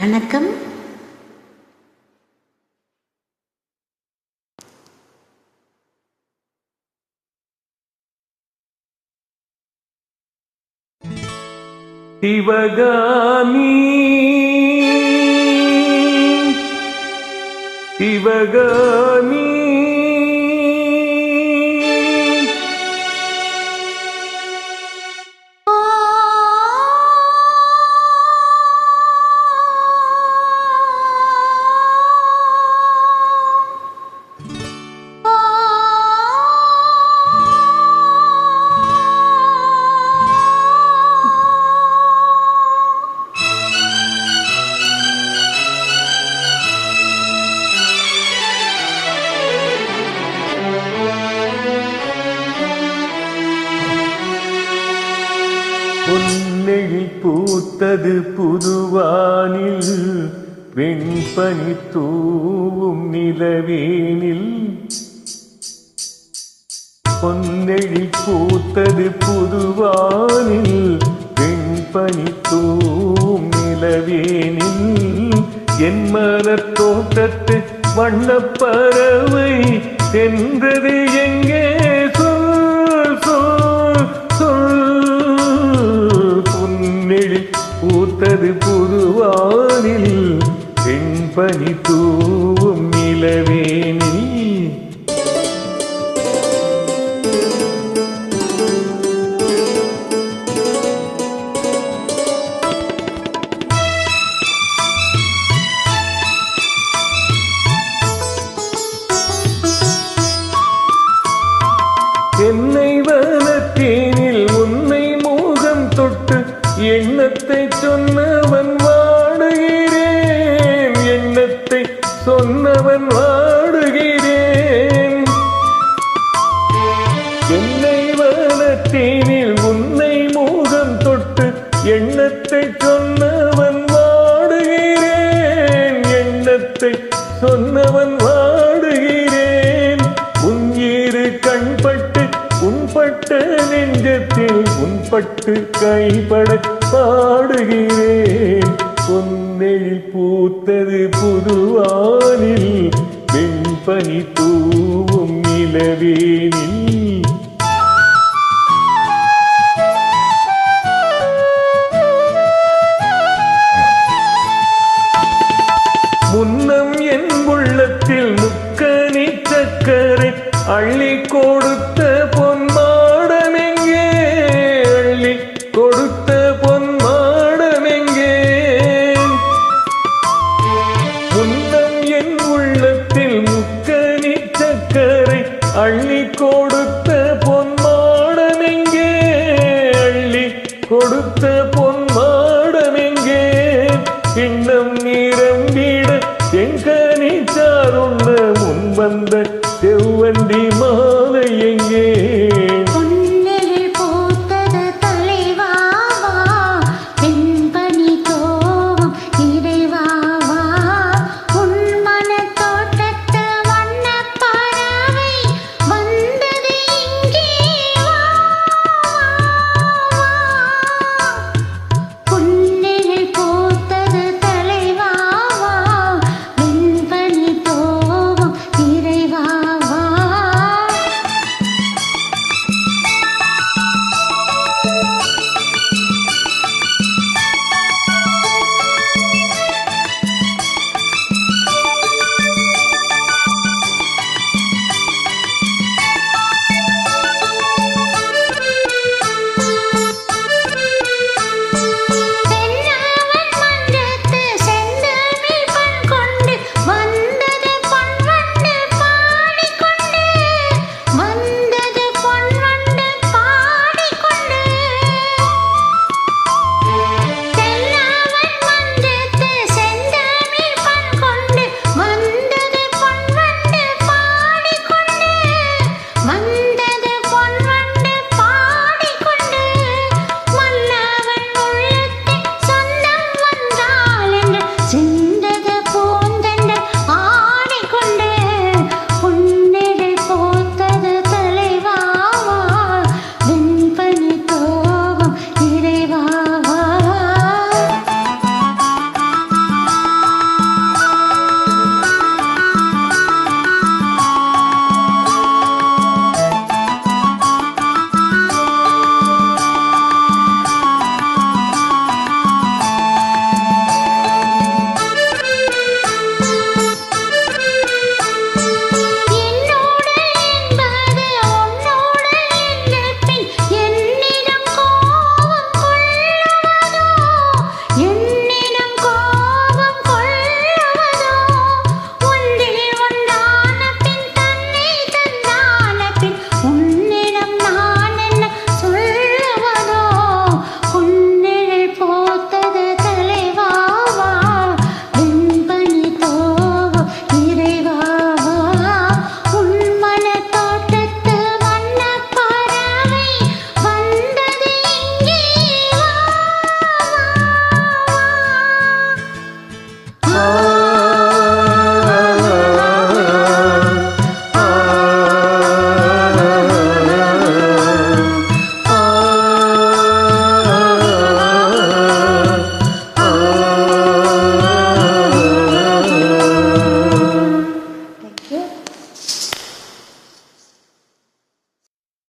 வணக்கம். சிவகாமி சிவகாமி பொன்னெழி பூத்தது புதுவானில், வெண்பனி தூவும் நிலவேனில். பொன்னெழி பூத்தது புதுவானில், வெண்பனி தூவும் நிலவேனில். என் மலர் தோட்டத்து வண்ணப்பறவை சென்றது எங்கே? சொல் சொல் சொல். பொன்னெழி பூத்தது புதுவானில், வெண்பனி தூவும் நிலவேனில். என்னை வளர்த்தேனில் உன்னை மோகம் தொட்டு எண்ணத்தை சொன்னவன் வாடுகிறேன். எண்ணத்தை சொன்னவன் வாடுகிறேன். என்னை வளர்த்தேனில் உன்னை மோகம் தொட்டு எண்ணத்தை சொன்னவன் வாடுகிறேன். எண்ணத்தை சொன்னவன் வாடுகிறேன். உன் இரு கண்பட்டு உன்பட்ட நெஞ்சத்தில் உன்பட்டு கைப்பட பாடுகிறேன். பொன்னெழி பூத்தது புதுவானில், வெண்பனி தூவும் நிலவேனில். முன்னம் என் உள்ளத்தில் முக்கனி சக்கரை அள்ளி கொடுத்த பொன்மாடமெங்கே? அள்ளி கொடுத்த பொன்மாடமெங்கே? முன்னம் என் உள்ளத்தில் முக்கனி சக்கரை அள்ளி கொடுத்த பொன்மாடமெங்கே? அள்ளி கொடுத்த பொன்மாடமெங்கே? இன்னும் நீரம்